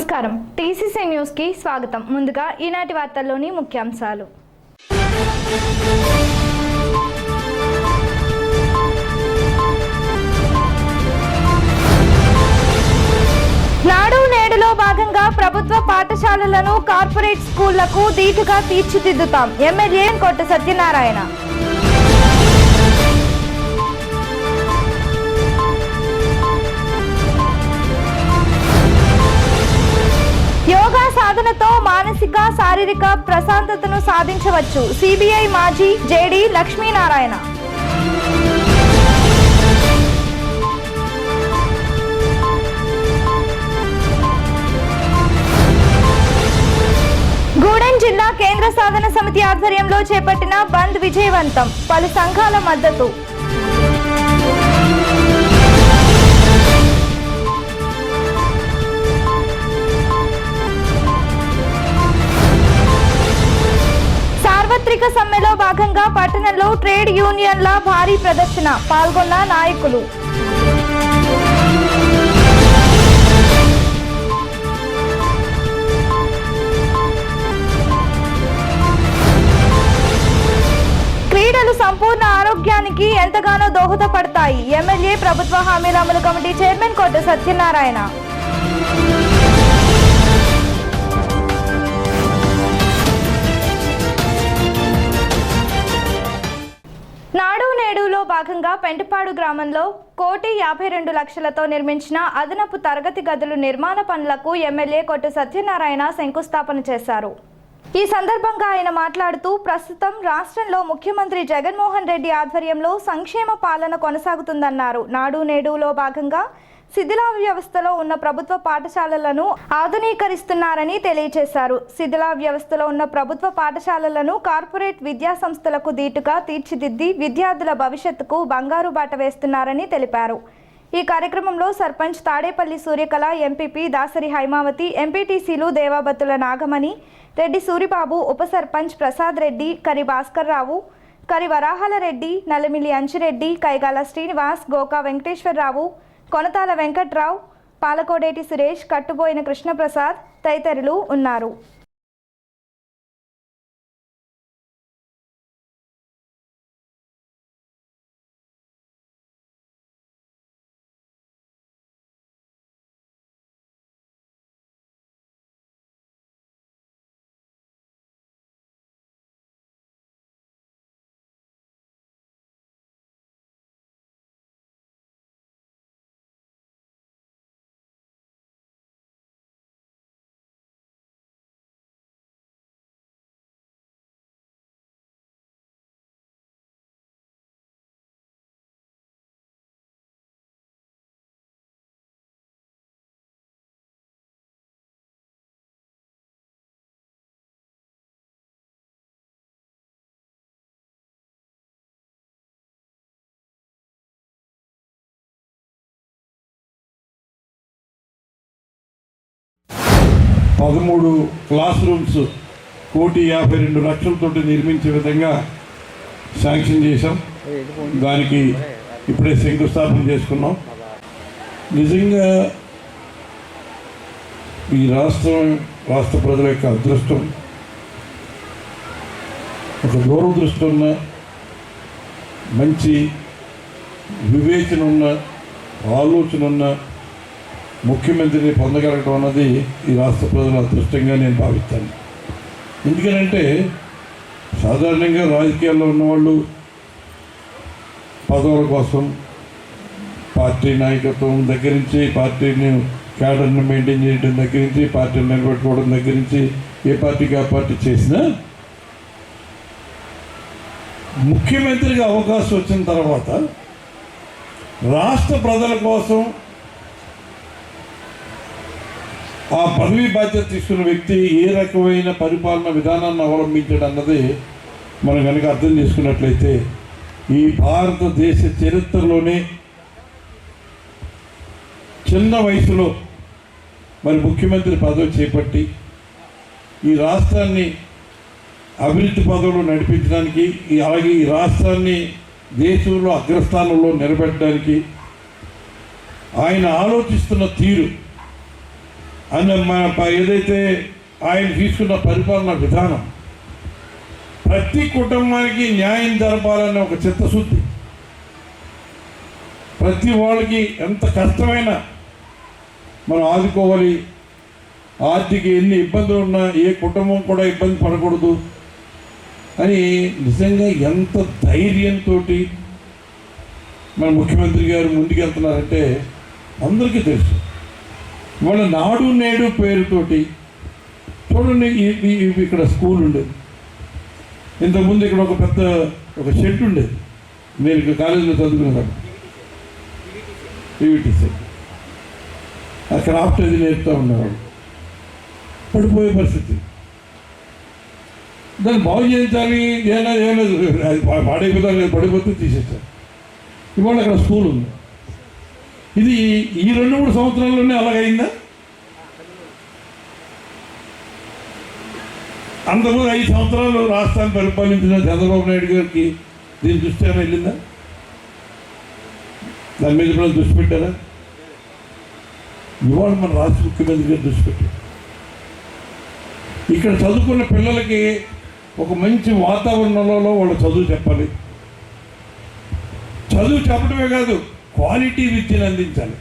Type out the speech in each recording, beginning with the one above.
నమస్కారం TCC news కి స్వాగతం. ముందుగా ఈనాటి వార్తల్లోని ముఖ్యాంశాలు. నాడు నేడులో భాగంగా ప్రభుత్వ పాఠశాలలను కార్పొరేట్ స్కూళ్లకు దీటుగా తీర్చిదిద్దుతాం. ఎమ్మెల్యే కొట్ట సత్యనారాయణ. యోగా సాధనతో మానసిక శారీరక ప్రశాంతతను సాధించవచ్చు. సిబిఐ మాజీ జేడీ లక్ష్మీనారాయణ. గూడెం జిల్లా కేంద్ర సాధన సమితి ఆధ్వర్యంలో చేపట్టిన బంద్ విజయవంతం. పలు సంఘాల మద్దతు. సార్వత్రిక సమ్మెలో భాగంగా పట్టణంలో ట్రేడ్ యూనియన్ల భారీ ప్రదర్శన. పాల్గొన్న నాయకులు. క్రీడలు సంపూర్ణ ఆరోగ్యానికి ఎంతగానో దోహదపడతాయి. ఎమ్మెల్యే ప్రభుత్వ హామీల అమలు కమిటీ చైర్మన్ కొట్ట సత్యనారాయణ. నాడు నేడులో భాగంగా పెంటపాడు గ్రామంలో 1,52,00,000తో నిర్మించిన అదనపు తరగతి గదులు నిర్మాణ పనులకు ఎమ్మెల్యే కొట్ట సత్యనారాయణ శంకుస్థాపన చేశారు. ఈ సందర్భంగా ఆయన మాట్లాడుతూ ప్రస్తుతం రాష్ట్రంలో ముఖ్యమంత్రి జగన్మోహన్ రెడ్డి ఆధ్వర్యంలో సంక్షేమ పాలన కొనసాగుతుందన్నారు. నాడు నేడులో భాగంగా శిథిల వ్యవస్థలో ఉన్న ప్రభుత్వ పాఠశాలలను ఆధునీకరిస్తున్నారని తెలియజేశారు. శిథిల వ్యవస్థలో ఉన్న ప్రభుత్వ పాఠశాలలను కార్పొరేట్ విద్యా సంస్థలకు దీటుగా తీర్చిదిద్ది విద్యార్థుల భవిష్యత్తుకు బంగారు బాట వేస్తున్నారని తెలిపారు. ఈ కార్యక్రమంలో సర్పంచ్ తాడేపల్లి సూర్యకళ, ఎంపీపీ దాసరి హైమావతి, ఎంపీటీసీలు దేవాబత్తుల నాగమణి, రెడ్డి సూరిబాబు, ఉప సర్పంచ్ ప్రసాద్ రెడ్డి, కరి భాస్కర్ రావు, కరి వరాహల రెడ్డి, నల్లమిల్లి అంచిరెడ్డి, కైగాల శ్రీనివాస్, గోకా వెంకటేశ్వరరావు, కొనతాల వెంకట్రావు, పాలకోడేటి సురేష్, కట్టుబోయిన కృష్ణప్రసాద్ తదితరులు ఉన్నారు. పదమూడు క్లాస్ రూమ్స్ 1,52,00,000 నిర్మించే విధంగా శాంక్షన్ చేశాం. దానికి ఇప్పుడే శంకుస్థాపన చేసుకున్నాం. నిజంగా ఈ రాష్ట్ర ప్రజల యొక్క అదృష్టం, ఒక దూరదృష్టి ఉన్న, మంచి వివేచన ఉన్న, ఆలోచన ఉన్న ముఖ్యమంత్రిని పొందగలగడం అన్నది ఈ రాష్ట్ర ప్రజల అదృష్టంగా నేను భావిస్తాను. ఎందుకనంటే సాధారణంగా రాజకీయాల్లో ఉన్నవాళ్ళు పదవుల కోసం పార్టీ నాయకత్వం దగ్గర నుంచి, పార్టీని క్యాడర్ని మెయింటైన్ చేయడం దగ్గర నుంచి, పార్టీని నిలబెట్టుకోవడం దగ్గర నుంచి ఏ పార్టీకి ఆ పార్టీ చేసినా ముఖ్యమంత్రిగా అవకాశం వచ్చిన తర్వాత రాష్ట్ర ప్రజల కోసం ఆ పదవీ బాధ్యత తీసుకున్న వ్యక్తి ఏ రకమైన పరిపాలన విధానాన్ని అవలంబించడం అన్నది మనం కనుక అర్థం చేసుకున్నట్లయితే ఈ భారతదేశ చరిత్రలోనే చిన్న వయసులో మరి ముఖ్యమంత్రి పదవి చేపట్టి ఈ రాష్ట్రాన్ని అభివృద్ధి పదవులు నడిపించడానికి, అలాగే ఈ రాష్ట్రాన్ని దేశంలో అగ్రస్థానంలో నిలబెట్టడానికి ఆయన ఆలోచిస్తున్న తీరు ఏదైతే ఆయన తీసుకున్న పరిపాలన విధానం, ప్రతి కుటుంబానికి న్యాయం జరపాలనే ఒక చిత్తశుద్ధి, ప్రతి వాళ్ళకి ఎంత కష్టమైనా మనం ఆదుకోవాలి, ఆర్థిక ఎన్ని ఇబ్బందులు ఉన్నా ఏ కుటుంబం కూడా ఇబ్బంది పడకూడదు అని నిజంగా ఎంత ధైర్యంతో మన ముఖ్యమంత్రి గారు ముందుకెళ్తున్నారంటే అందరికీ తెలుసు. వాళ్ళ నాడు నేడు పేరుతోటి చూడండి, ఇక్కడ స్కూల్ ఉండేది, ఇంతకుముందు ఇక్కడ ఒక షెడ్ ఉండేది, నేను ఇక్కడ కాలేజీలో చదువుకునేదాన్ని, పీవీటీ సెట్, ఆ క్రాఫ్ట్ అది నేర్పుతూ ఉండేవాడు. పడిపోయే పరిస్థితి, దాన్ని బాగు చేయించాలి, ఏమలేదు పాడైపోతాను, పడిపోతే తీసేస్తారు. ఇవాళ అక్కడ స్కూల్ ఉంది. ఇది ఈ 2-3 సంవత్సరాల్లోనే అలాగైందా? అంతకుముందు 5 సంవత్సరాలు రాష్ట్రాన్ని పరిపాలించిన చంద్రబాబు నాయుడు గారికి దీని దృష్టి ఏమైనా వెళ్ళిందా? దాని మీద కూడా దృష్టి పెట్టారా? ఇవాళ మన రాష్ట్ర ముఖ్యమంత్రి గారు దృష్టి పెట్టారు. ఇక్కడ చదువుకున్న పిల్లలకి ఒక మంచి వాతావరణంలో వాళ్ళు చదువు చెప్పాలి. చదువు చెప్పడమే కాదు, క్వాలిటీ విద్యను అందించాలి.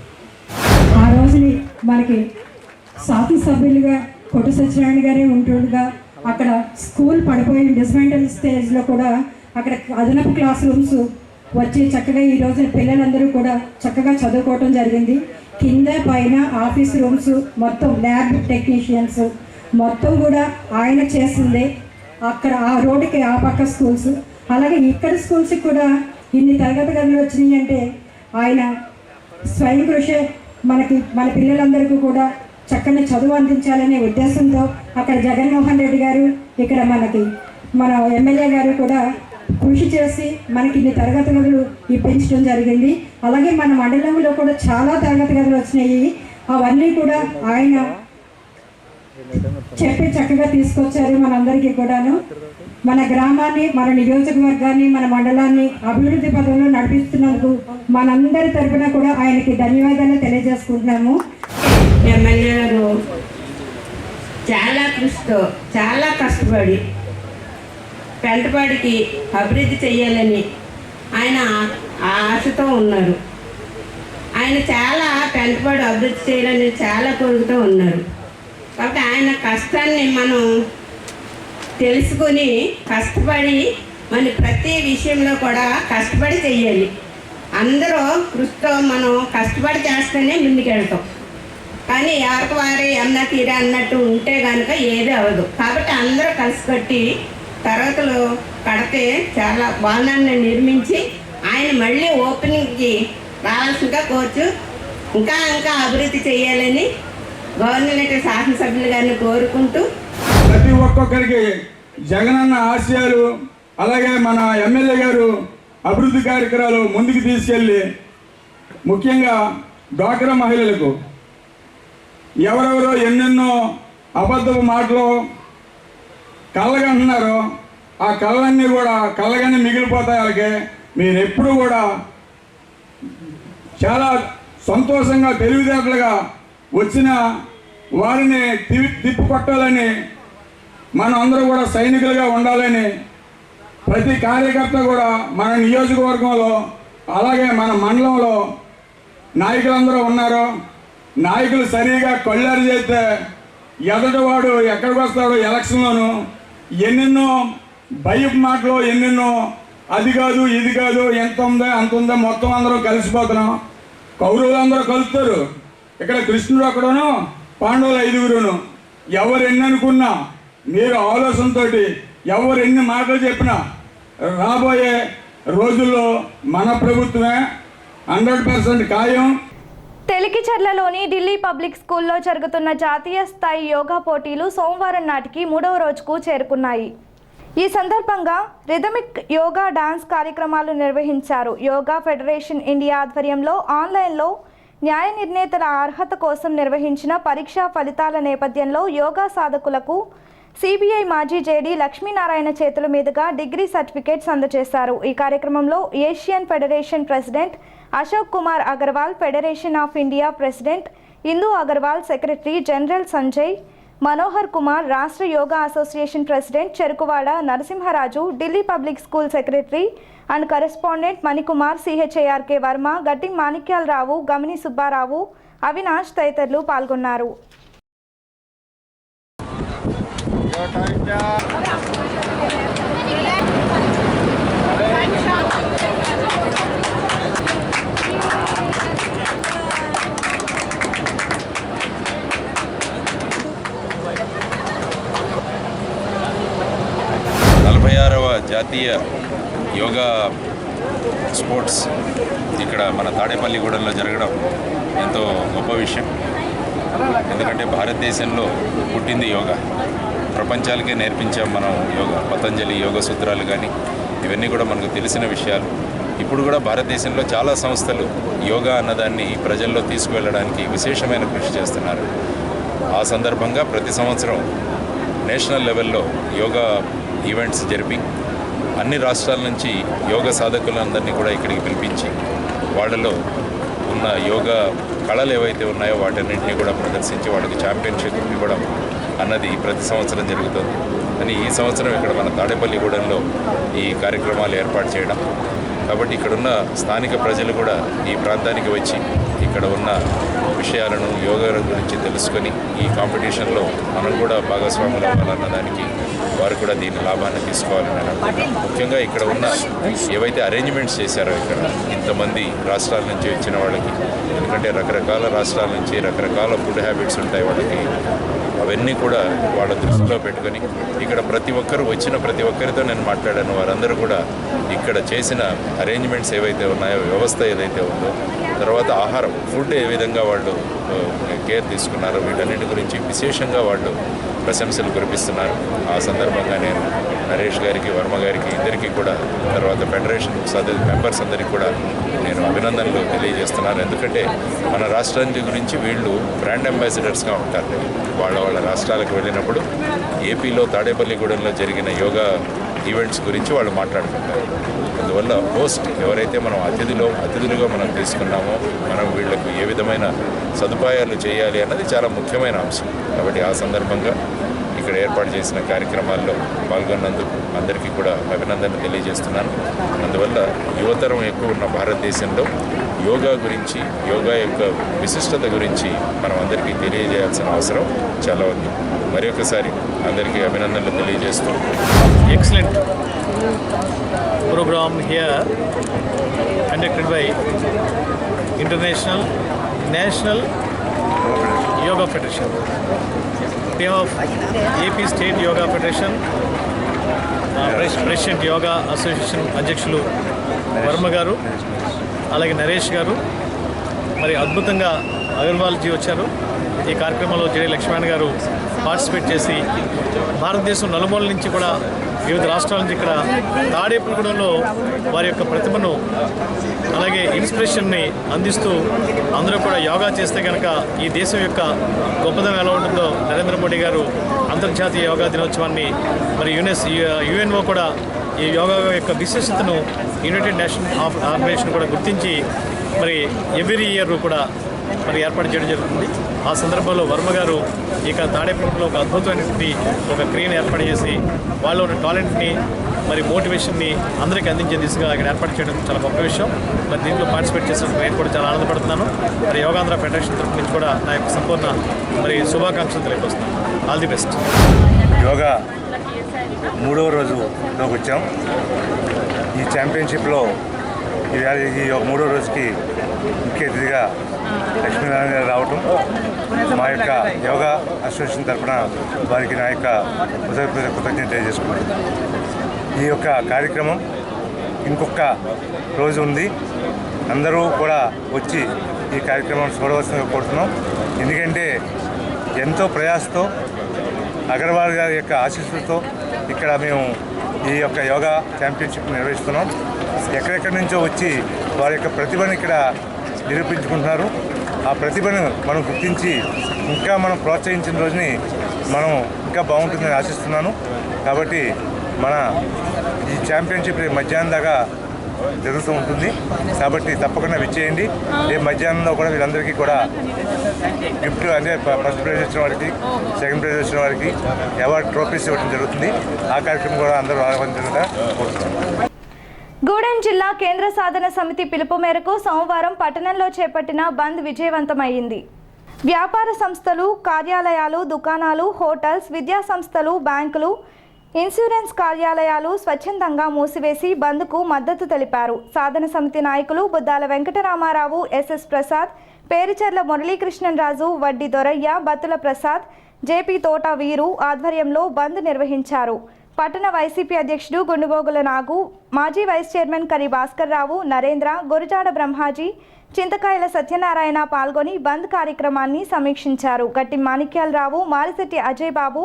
ఆ రోజుని మనకి శాసనసభ్యులుగా కొట్టు సత్యనారాయణ గారే ఉంటుండగా అక్కడ స్కూల్ పడిపోయిన డిస్మెంటల్ స్టేజ్లో కూడా అక్కడ అదనపు క్లాస్ రూమ్స్ వచ్చి చక్కగా ఈ రోజున పిల్లలందరూ కూడా చక్కగా చదువుకోవటం జరిగింది. కింద పైన ఆఫీస్ రూమ్స్ మొత్తం ల్యాబ్ టెక్నీషియన్స్ మొత్తం కూడా ఆయన చేసిందే. అక్కడ ఆ రోడ్డుకి ఆ పక్క స్కూల్స్, అలాగే ఇక్కడ స్కూల్స్కి కూడా ఇన్ని తరగతి గదులు వచ్చినాయి అంటే ఆయన స్వయం కృషి మన పిల్లలందరికీ కూడా చక్కని చదువు అందించాలనే ఉద్దేశంతో అక్కడ జగన్మోహన్ రెడ్డి గారు, ఇక్కడ మన ఎమ్మెల్యే గారు కూడా కృషి చేసి మనకి ఇన్ని తరగతి గదులు ఇప్పించడం జరిగింది. అలాగే మన మండలంలో కూడా చాలా తరగతి గదులు వచ్చినాయి. అవన్నీ కూడా ఆయన చెప్పి చక్కగా తీసుకొచ్చారు మనందరికీ కూడాను. మన గ్రామాన్ని, మన నియోజకవర్గాన్ని, మన మండలాన్ని అభివృద్ధి పదంలో నడిపిస్తున్నందుకు మనందరి తరఫున కూడా ఆయనకి ధన్యవాదాలు తెలియజేసుకుంటున్నాము. ఎమ్మెల్యే గారు చాలా కృషితో, చాలా కష్టపడి పెంటపాడికి అభివృద్ధి చేయాలని ఆయన ఆశతో ఉన్నారు. ఆయన చాలా పెంటపాడు అభివృద్ధి చేయాలని చాలా కోరుతూ ఉన్నారు. కాబట్టి ఆయన కష్టాన్ని మనం తెలుసుకొని కష్టపడి మన ప్రతి విషయంలో కూడా కష్టపడి చెయ్యాలి. అందరూ కృషితో మనం కష్టపడి చేస్తేనే ముందుకెళ్తాం. కానీ ఎవరికి వారి అన్న తీరా అన్నట్టు ఉంటే కనుక ఏది అవ్వదు. కాబట్టి అందరూ కలిసి కట్టి తరగతులు కడితే చాలా భవనాన్ని నిర్మించి ఆయన మళ్ళీ ఓపెనింగ్కి రావాల్సిందిగా కోర్చు ఇంకా అభివృద్ధి చేయాలని గవర్నమెంట్ శాసనసభ్యులు గారిని కోరుకుంటూ, ప్రతి ఒక్కొక్కరికి జగనన్న ఆశయాలు, అలాగే మన ఎమ్మెల్యే గారు అభివృద్ధి కార్యక్రమాలు ముందుకు తీసుకెళ్ళి ముఖ్యంగా డ్వాక్రా మహిళలకు ఎవరెవరో ఎన్నెన్నో అబద్ధపు మాటలు కళ్ళగంటున్నారో ఆ కళ్ళన్నీ కూడా కళ్ళగానే మిగిలిపోతాయి. అలాగే మీరు ఎప్పుడు కూడా చాలా సంతోషంగా తెలివితేటలుగా వచ్చిన వారిని తిప్పికొట్టాలని, మనం అందరూ కూడా సైనికులుగా ఉండాలని ప్రతి కార్యకర్త కూడా మన నియోజకవర్గంలో అలాగే మన మండలంలో నాయకులందరూ ఉన్నారు. నాయకులు సరిగా కొల్లారు చేస్తే ఎదటివాడు ఎక్కడికి వస్తాడో ఎలక్షన్లోనూ ఎన్నెన్నో భయపు మాటలు, ఎన్నెన్నో అది కాదు ఇది కాదు, ఎంత ఉందో అంత ఉందో మొత్తం అందరూ కలిసిపోతున్నాం. కౌరవులు అందరూ కలుస్తారు. ఇక్కడ కృష్ణుడు అక్కడను, పాండవులు 5గురును. ఎవరు ఎన్ని అనుకున్నా, మీరు ఆలోచనతో ఎవరు ఎన్ని మాటలు చెప్పినా రాబోయే రోజుల్లో మన ప్రభుత్వమే 100% ఖాయం. తెలికిచర్లలోని ఢిల్లీ పబ్లిక్ స్కూల్లో జరుగుతున్న జాతీయ స్థాయి యోగా పోటీలు సోమవారం నాటికి 3వ రోజుకు చేరుకున్నాయి. ఈ సందర్భంగా రిథమిక్ యోగా డాన్స్ కార్యక్రమాలు నిర్వహించారు. యోగా ఫెడరేషన్ ఇండియా ఆధ్వర్యంలో ఆన్లైన్లో న్యాయ నిర్ణేతల అర్హత కోసం నిర్వహించిన పరీక్షా ఫలితాల నేపథ్యంలో యోగా సాధకులకు సిబిఐ మాజీ జేడీ లక్ష్మీనారాయణ చేతుల మీదుగా డిగ్రీ సర్టిఫికేట్స్ అందజేశారు. ఈ కార్యక్రమంలో Asian federation president Ashok Kumar Agarwal, federation of India president Indu Agarwal secretary general Sanjay Manohar Kumar, రాష్ట్ర యోగా association president Cherukuvada Narasimharaju, Delhi public school secretary and correspondent Manikumar, C H A R K Varma, Gatti Manikyalarao, Gamini Subbarao, Avinash తదితరులు పాల్గొన్నారు. జాతీయ యోగా స్పోర్ట్స్ ఇక్కడ మన తాడేపల్లిగూడెంలో జరగడం ఎంతో గొప్ప విషయం. ఎందుకంటే భారతదేశంలో పుట్టింది యోగా, ప్రపంచాలకే నేర్పించాం మనం యోగా. పతంజలి యోగ సూత్రాలు కానీ ఇవన్నీ కూడా మనకు తెలిసిన విషయాలు. ఇప్పుడు కూడా భారతదేశంలో చాలా సంస్థలు యోగా అన్నదాన్ని ప్రజల్లో తీసుకువెళ్ళడానికి విశేషమైన కృషి చేస్తున్నారు. ఆ సందర్భంగా ప్రతి సంవత్సరం నేషనల్ లెవెల్లో యోగా ఈవెంట్స్ జరిపి అన్ని రాష్ట్రాల నుంచి యోగ సాధకులందరినీ కూడా ఇక్కడికి పిలిపించి వాళ్ళలో ఉన్న యోగా కళలు ఏవైతే ఉన్నాయో వాటన్నింటినీ కూడా ప్రదర్శించి వాళ్ళకి ఛాంపియన్షిప్ ఇవ్వడం అన్నది ప్రతి సంవత్సరం జరుగుతుంది. అని ఈ సంవత్సరం ఇక్కడ మన తాడేపల్లిగూడెంలో ఈ కార్యక్రమాలు ఏర్పాటు చేయడం, కాబట్టి ఇక్కడున్న స్థానిక ప్రజలు కూడా ఈ ప్రాంతానికి వచ్చి ఇక్కడ ఉన్న విషయాలను యోగా గురించి తెలుసుకొని ఈ కాంపిటీషన్లో మనం కూడా భాగస్వాములు అవ్వాలన్న దానికి వారు కూడా దీని లాభాన్ని తీసుకోవాలని అనుకుంటున్నాం. ముఖ్యంగా ఇక్కడ ఉన్న ఏవైతే అరేంజ్మెంట్స్ చేశారో ఇక్కడ ఇంతమంది రాష్ట్రాల నుంచి వచ్చిన వాళ్ళకి, ఎందుకంటే రకరకాల రాష్ట్రాల నుంచి రకరకాల ఫుడ్ హ్యాబిట్స్ ఉంటాయి వాళ్ళకి, అవన్నీ కూడా వాళ్ళ దృష్టిలో పెట్టుకొని ఇక్కడ ప్రతి ఒక్కరు వచ్చిన ప్రతి ఒక్కరితో నేను మాట్లాడాను. వారందరూ కూడా ఇక్కడ చేసిన అరేంజ్మెంట్స్ ఏవైతే ఉన్నాయో, వ్యవస్థ ఏదైతే ఉందో, తర్వాత ఆహారం ఫుడ్ ఏ విధంగా వాళ్ళు కేర్ తీసుకున్నారో వీటన్నిటి గురించి విశేషంగా వాళ్ళు ప్రశంసలు కురిపిస్తున్నారు. ఆ సందర్భంగా నేను నరేష్ గారికి, వర్మ గారికి ఇద్దరికీ కూడా, తర్వాత ఫెడరేషన్ మెంబర్స్ అందరికీ కూడా నేను అభినందనలు తెలియజేస్తున్నాను. ఎందుకంటే మన రాష్ట్రానికి గురించి వీళ్ళు బ్రాండ్ అంబాసిడర్స్గా ఉంటారు. వాళ్ళ రాష్ట్రాలకు వెళ్ళినప్పుడు ఏపీలో తాడేపల్లిగూడెంలో జరిగిన యోగా ఈవెంట్స్ గురించి వాళ్ళు మాట్లాడుకుంటారు. అందువల్ల హోస్ట్ ఎవరైతే మనం అతిథులుగా మనం తీసుకున్నామో మనం వీళ్లకు ఏ విధమైన సదుపాయాలు చేయాలి అన్నది చాలా ముఖ్యమైన అంశం. కాబట్టి ఆ సందర్భంగా ఇక్కడ ఏర్పాటు చేసిన కార్యక్రమాల్లో పాల్గొన్నందుకు అందరికీ కూడా అభినందనలు తెలియజేస్తున్నాను. అందువల్ల యువతరం ఎక్కువ ఉన్న భారతదేశంలో యోగా గురించి, యోగా యొక్క విశిష్టత గురించి మనం అందరికీ తెలియజేయాల్సిన అవసరం చాలా ఉంది. మరి ఒకసారి అందరికీ అభినందనలు తెలియజేస్తూ excellent program here conducted by International National Yoga Federation. We have AP State Yoga Federation, President Yoga Association అధ్యక్షులు వర్మ గారు, అలాగే నరేష్ గారు, మరి అద్భుతంగా అగర్వాల్ జీ వచ్చారు. ఈ కార్యక్రమంలో జే లక్ష్మణ్ గారు పార్టిసిపేట్ చేసి భారతదేశం నలుమూల నుంచి కూడా వివిధ రాష్ట్రాల నుంచి ఇక్కడ తాడేపల్లిగూడెంలో వారి యొక్క ప్రతిభను అలాగే ఇన్స్పిరేషన్ని అందిస్తూ అందరూ కూడా యోగా చేస్తే కనుక ఈ దేశం యొక్క గొప్పదనం ఎలా ఉంటుందో నరేంద్ర మోడీ గారు అంతర్జాతీయ యోగా దినోత్సవాన్ని మరి యుఎన్ఓ కూడా ఈ యోగా యొక్క విశేషతను యునైటెడ్ నేషన్ ఆర్గనైజేషన్ కూడా గుర్తించి మరి ఎవ్రీ ఇయర్ కూడా మరి ఏర్పాటు చేయడం జరుగుతుంది. ఆ సందర్భంలో వర్మ గారు ఇక తాడేపల్లిలో ఒక అద్భుతమైనటువంటి ఒక క్రియను ఏర్పాటు చేసి వాళ్ళ ఉన్న టాలెంట్ని మరి మోటివేషన్ని అందరికీ అందించే దిశగా ఇక్కడ ఏర్పాటు చేయడం చాలా గొప్ప విషయం. మరి దీంట్లో పార్టిసిపేట్ చేసినందుకు నేను కూడా చాలా ఆనందపడుతున్నాను. మరి యోగాంధ్ర ఫెడరేషన్ తరఫు నుంచి కూడా నా యొక్క సంపూర్ణ మరి శుభాకాంక్షలు తెలియపరుస్తున్నాను. All the best. యోగా 3వ రోజులోకి వచ్చాం. ఈ ఛాంపియన్షిప్లో ఈ 3వ రోజుకి ముఖ్య అతిథిగా లక్ష్మీనారాయణ గారు రావటం, మా యొక్క యోగా అసోసియేషన్ తరఫున వారికి నా యొక్క కృతజ్ఞత తెలియజేసుకున్నాను. ఈ యొక్క కార్యక్రమం ఇంకొక రోజు ఉంది. అందరూ కూడా వచ్చి ఈ కార్యక్రమం చూడవలసిందిగా కోరుతున్నాం. ఎందుకంటే ఎంతో ప్రయాసతో అగర్వాల్ గారి యొక్క ఆశీస్సులతో ఇక్కడ మేము ఈ యొక్క యోగా ఛాంపియన్షిప్ నిర్వహిస్తున్నాం. ఎక్కడెక్కడి నుంచో వచ్చి వారి యొక్క ప్రతిభను ఇక్కడ నిరూపించుకుంటున్నారు. ఆ ప్రతిభను మనం గుర్తించి ఇంకా మనం ప్రోత్సహించిన రోజుని మనం ఇంకా బాగుంటుందని ఆశిస్తున్నాను. కాబట్టి మన ఈ ఛాంపియన్షిప్ మధ్యాహ్నం దాకా జరుగుతూ ఉంటుంది. కాబట్టి తప్పకుండా విచ్చేయండి. రేపు మధ్యాహ్నంలో కూడా వీళ్ళందరికీ కూడా గిఫ్ట్ అంటే ఫస్ట్ ప్రైజ్ వచ్చిన వారికి, సెకండ్ ప్రైజ్ వచ్చిన వారికి అవార్డు ట్రోఫీస్ ఇవ్వడం జరుగుతుంది. ఆ కార్యక్రమం కూడా అందరూ ఆహ్వానించగా కోరుతున్నాం. గూడెం జిల్లా కేంద్ర సాధన సమితి పిలుపు మేరకు సోమవారం పట్టణంలో చేపట్టిన బంద్ విజయవంతమైంది. వ్యాపార సంస్థలు, కార్యాలయాలు, దుకాణాలు, హోటల్స్, విద్యా సంస్థలు, బ్యాంకులు, ఇన్సూరెన్స్ కార్యాలయాలు స్వచ్ఛందంగా మూసివేసి బంద్కు మద్దతు తెలిపారు. సాధన సమితి నాయకులు బుద్దాల వెంకటరామారావు, ఎస్ఎస్ ప్రసాద్, పేరుచెర్ల మురళీకృష్ణరాజు, వడ్డీ దొరయ్య, బత్తుల ప్రసాద్, జేపీ తోట వీరు ఆధ్వర్యంలో బంద్ నిర్వహించారు. పట్టణ వైసీపీ అధ్యక్షుడు గుండుగోగుల నాగు, మాజీ వైస్ చైర్మన్ కరి భాస్కర్ రావు, నరేంద్ర, గురుజాడ బ్రహ్మాజీ, చింతకాయల సత్యనారాయణ పాల్గొని బంద్ కార్యక్రమాన్ని సమీక్షించారు. గట్టి మాణిక్యాలరావు, మారిశెట్టి అజయ్ బాబు,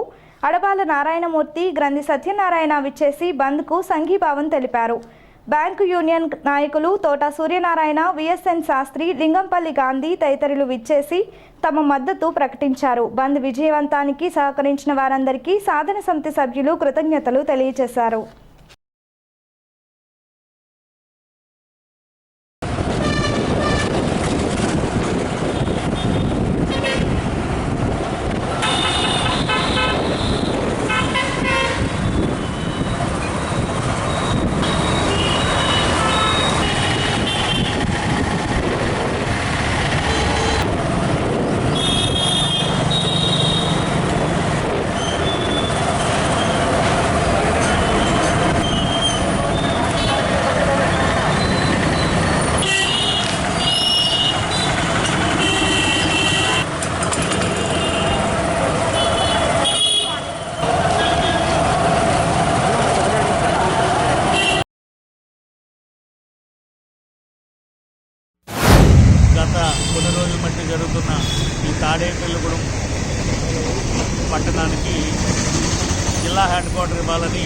అడబాల నారాయణమూర్తి, గ్రంథి సత్యనారాయణ విచ్చేసి బంద్కు సంఘీభావం తెలిపారు. బ్యాంకు యూనియన్ నాయకులు తోట సూర్యనారాయణ, విఎస్ఎన్ శాస్త్రి, లింగంపల్లి గాంధీ తదితరులు విచ్చేసి తమ మద్దతు ప్రకటించారు. బంద్ విజయవంతానికి సహకరించిన వారందరికీ సాధన సమితి సభ్యులు కృతజ్ఞతలు తెలియజేశారు. గత కొన్ని రోజుల మధ్య జరుగుతున్న ఈ తాడేపల్లిగూడెం పట్టణానికి జిల్లా హెడ్ క్వార్టర్ ఇవ్వాలని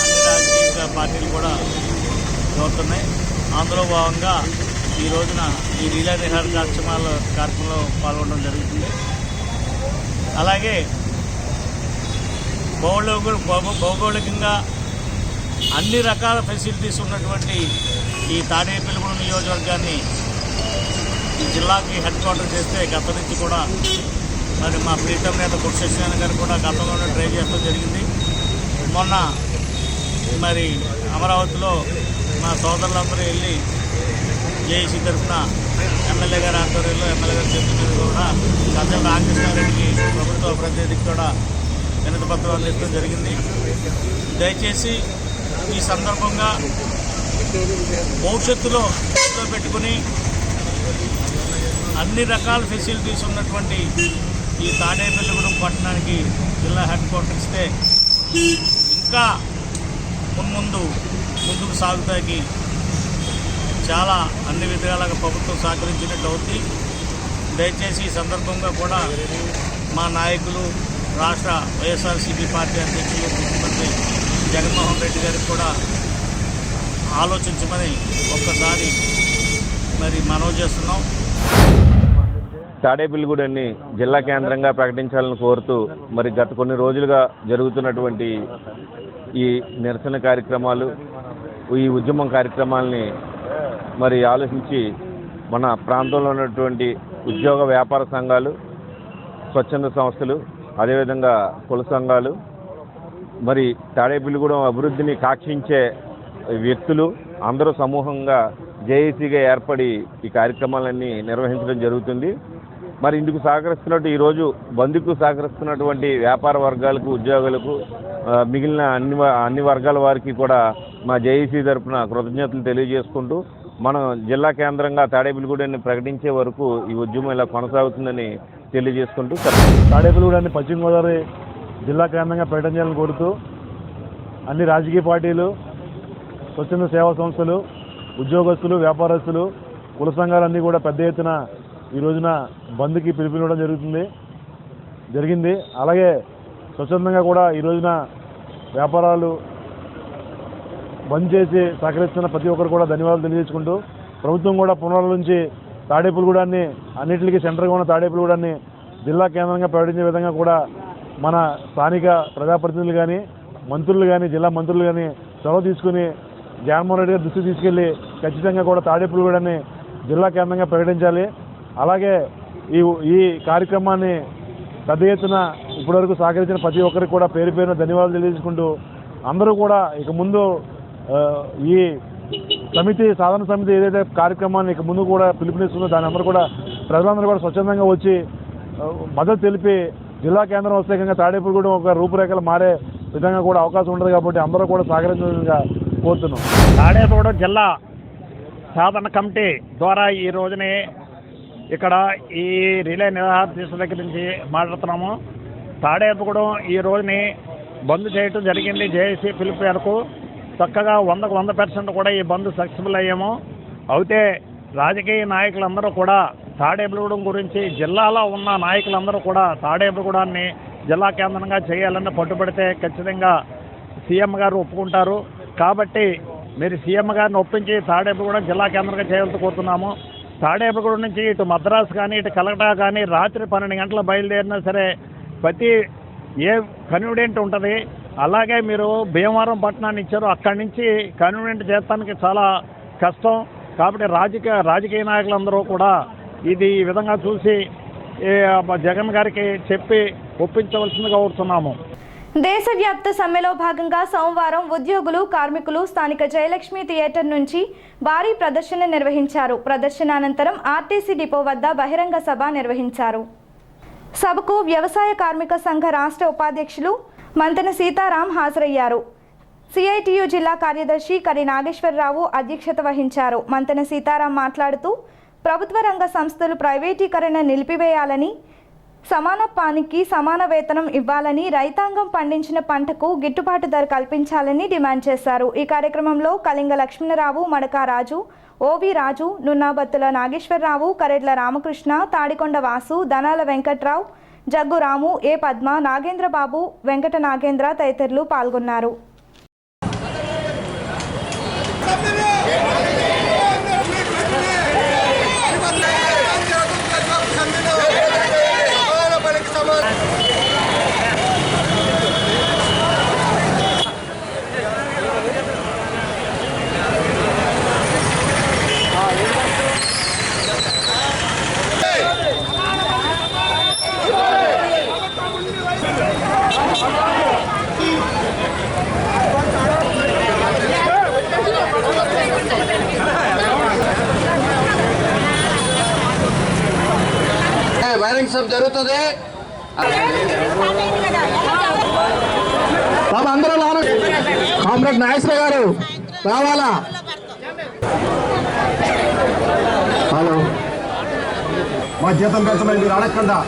అన్ని రాజకీయ పార్టీలు కూడా కోరుతున్నాయి. అందులో భాగంగా ఈ రోజున ఈ రీలా నిహార్ కార్యక్రమంలో పాల్గొనడం జరుగుతుంది. అలాగే భౌగోళికంగా అన్ని రకాల ఫెసిలిటీస్ ఉన్నటువంటి ఈ తాడేపల్లిగూడెం నియోజకవర్గాన్ని ఈ జిల్లాకి హెడ్ క్వార్టర్ చేస్తే గత నుంచి కూడా మరి మా ప్రీతం నేత బొత్స సత్యనారాయణ గారు కూడా గతంలోనే ట్రై చేయడం జరిగింది. మొన్న మరి అమరావతిలో మా సోదరులందరూ వెళ్ళి జేఏసీ తరఫున ఎమ్మెల్యే గారి ఆధ్వర్యంలో ఎమ్మెల్యే గారి చేతుల మీద కూడా గజల రామకృష్ణారెడ్డికి ప్రభుత్వ ప్రతినిధికి కూడా వినతి పత్రం అందించడం జరిగింది. దయచేసి ఈ సందర్భంగా భవిష్యత్తులో పెట్టుకుని అన్ని రకాల ఫెసిలిటీస్ ఉన్నటువంటి ఈ తాడేపల్లిగూడెం పట్టణానికి జిల్లా హెడ్ క్వార్టర్ ఇస్తే ఇంకా ముందుకు సాగుతాకి చాలా అన్ని విధాలుగా ప్రభుత్వం సహకరించినట్టు అవుతుంది. దయచేసి ఈ సందర్భంగా కూడా మా నాయకులు, రాష్ట్ర వైఎస్ఆర్సీపీ పార్టీ అధ్యక్షులు ముఖ్యమంత్రి జగన్మోహన్ రెడ్డి గారికి కూడా ఆలోచించమని ఒక్కసారి మరి మనవి చేస్తున్నాం. తాడేపల్లిగూడెన్ని జిల్లా కేంద్రంగా ప్రకటించాలని కోరుతూ మరి గత కొన్ని రోజులుగా జరుగుతున్నటువంటి ఈ నిరసన కార్యక్రమాలు, ఈ ఉద్యమం కార్యక్రమాలని మరి ఆలోచించి మన ప్రాంతంలో ఉన్నటువంటి ఉద్యోగ వ్యాపార సంఘాలు, స్వచ్ఛంద సంస్థలు, అదేవిధంగా కుల సంఘాలు, మరి తాడేపల్లిగూడెం అభివృద్ధిని కాక్షించే వ్యక్తులు అందరూ సమూహంగా జేఏసీగా ఏర్పడి ఈ కార్యక్రమాలన్నీ నిర్వహించడం జరుగుతుంది. మరి ఇందుకు సహకరిస్తున్నట్టు ఈరోజు బంద్కు సహకరిస్తున్నటువంటి వ్యాపార వర్గాలకు, ఉద్యోగులకు, మిగిలిన అన్ని వర్గాల వారికి కూడా మా జేఏసీ తరఫున కృతజ్ఞతలు తెలియజేసుకుంటూ మనం జిల్లా కేంద్రంగా తాడేపల్లిగూడెన్ని ప్రకటించే వరకు ఈ ఉద్యమం ఇలా కొనసాగుతుందని తెలియజేసుకుంటూ తాడేపల్లిగూడెన్ని పశ్చిమ గోదావరి జిల్లా కేంద్రంగా ప్రకటించాలని కోరుతూ అన్ని రాజకీయ పార్టీలు, స్వచ్ఛంద సేవా సంస్థలు, ఉద్యోగస్తులు, వ్యాపారస్తులు, కుల సంఘాలన్నీ కూడా పెద్ద ఎత్తున ఈ రోజున బంద్కి పిలుపునివ్వడం జరిగింది. అలాగే స్వచ్ఛందంగా కూడా ఈ రోజున వ్యాపారాలు బంద్ చేసి సహకరిస్తున్న ప్రతి ఒక్కరు కూడా ధన్యవాదాలు తెలియజేసుకుంటూ ప్రభుత్వం కూడా పునరాలోచించి తాడేపల్లిగూడెన్ని అన్నింటికి సెంటర్గా ఉన్న తాడేపల్లిగూడెన్ని జిల్లా కేంద్రంగా ప్రకటించే విధంగా కూడా మన స్థానిక ప్రజాప్రతినిధులు కానీ, మంత్రులు కానీ, జిల్లా మంత్రులు కానీ చొరవ తీసుకుని జగన్మోహన్ రెడ్డి గారి దృష్టికి తీసుకెళ్ళి ఖచ్చితంగా కూడా తాడేపల్లిగూడని జిల్లా కేంద్రంగా ప్రకటించాలి. అలాగే ఈ కార్యక్రమాన్ని పెద్ద ఎత్తున ఇప్పటివరకు సహకరించిన ప్రతి ఒక్కరికి కూడా పేరు పేరున ధన్యవాదాలు తెలియజేసుకుంటూ అందరూ కూడా ఇక ముందు ఈ సాధన సమితి ఏదైతే కార్యక్రమాన్ని ఇక ముందు కూడా పిలుపునిస్తుందో దాని అందరూ కూడా ప్రజలందరూ కూడా స్వచ్ఛందంగా వచ్చి మద్దతు తెలిపి జిల్లా కేంద్రం వస్తే తాడేపల్లిగూడెం ఒక రూపురేఖలు మారే విధంగా కూడా అవకాశం ఉంటుంది కాబట్టి అందరూ కూడా సహకరించాలని కోరుతున్నాం. తాడేపల్లిగూడెం జిల్లా సాధన కమిటీ ద్వారా ఈ రోజుని ఇక్కడ ఈ రిలే నిరాహార దీక్ష దగ్గర నుంచి మాట్లాడుతున్నాము. తాడేపల్లిగూడెం ఈ రోజుని బంద్ చేయటం జరిగింది. జేఏసీ పిలుపు మేరకు చక్కగా 100% కూడా ఈ బంద్ సక్సెస్ఫుల్ అయ్యాము. అయితే రాజకీయ నాయకులందరూ కూడా తాడేపల్లిగూడెం గురించి జిల్లాలో ఉన్న నాయకులందరూ కూడా తాడేపల్లిగూడాన్ని జిల్లా కేంద్రంగా చేయాలని పట్టుబడితే ఖచ్చితంగా సీఎం గారు ఒప్పుకుంటారు. కాబట్టి మీరు సీఎం గారిని ఒప్పించి తాడేపల్లిగూడెం జిల్లా కేంద్రంగా చేయాలని కోరుతున్నాము. తాడేపల్లిగూడెం నుంచి ఇటు మద్రాసు కానీ ఇటు కలకటా కానీ రాత్రి 12 గంటల బయలుదేరినా సరే ప్రతి ఏ కన్వీనియంట్ ఉంటుంది. అలాగే మీరు భీమవరం పట్టణాన్ని ఇచ్చారు, అక్కడి నుంచి కన్వీనియంట్ చేస్తానికి చాలా కష్టం. కాబట్టి రాజకీయ నాయకులందరూ కూడా ఇది ఈ విధంగా చూసి జగన్ గారికి చెప్పి ఒప్పించవలసిందిగా కోరుతున్నాము. దేశవ్యాప్త సమ్మెలో భాగంగా సోమవారం ఉద్యోగులు, కార్మికులు స్థానిక జయలక్ష్మి థియేటర్ నుంచి భారీ ప్రదర్శన నిర్వహించారు. ప్రదర్శన అనంతరం ఆర్టీసీ డిపో వద్ద బహిరంగ సభ నిర్వహించారు. సభకు వ్యవసాయ కార్మిక సంఘ రాష్ట్ర ఉపాధ్యక్షులు మంతెన సీతారాం హాజరయ్యారు. సిఐటియు జిల్లా కార్యదర్శి కరి నాగేశ్వరరావు అధ్యక్షత వహించారు. మంతెన సీతారాం మాట్లాడుతూ ప్రభుత్వ రంగ సంస్థలు ప్రైవేటీకరణ నిలిపివేయాలని, సమాన పనికి సమాన వేతనం ఇవ్వాలని, రైతాంగం పండించిన పంటకు గిట్టుబాటు ధర కల్పించాలని డిమాండ్ చేశారు. ఈ కార్యక్రమంలో కళింగ లక్ష్మణరావు, మడకా రాజు, ఓవి రాజు, నున్నాబత్తుల నాగేశ్వరరావు, కరెడ్ల రామకృష్ణ, తాడికొండ వాసు, దనాల వెంకట్రావు, జగ్గు రాము, ఏ పద్మ, నాగేంద్రబాబు, వెంకట నాగేంద్ర తదితరులు పాల్గొన్నారు. వైరింగ్ సబ్ జరుగుతుంది. అందరూ కామ్రేడ్ నాగేశ్వర గారు రావాలా? హలో, మా జీతం పెంచమని మీరు అడగకుండా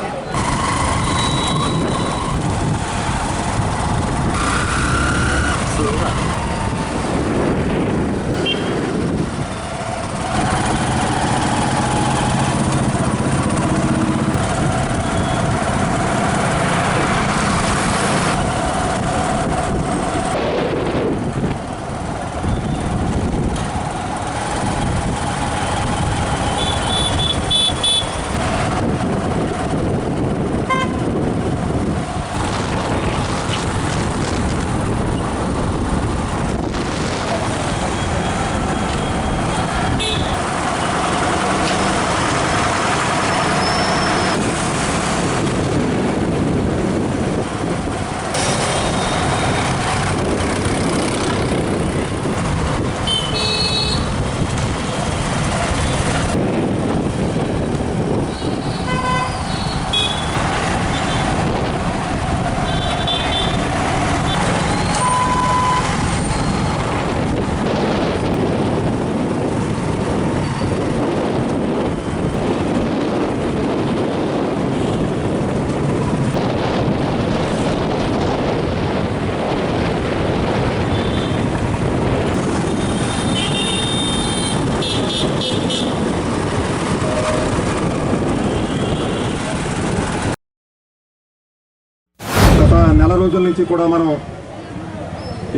నెల రోజుల నుంచి కూడా మనం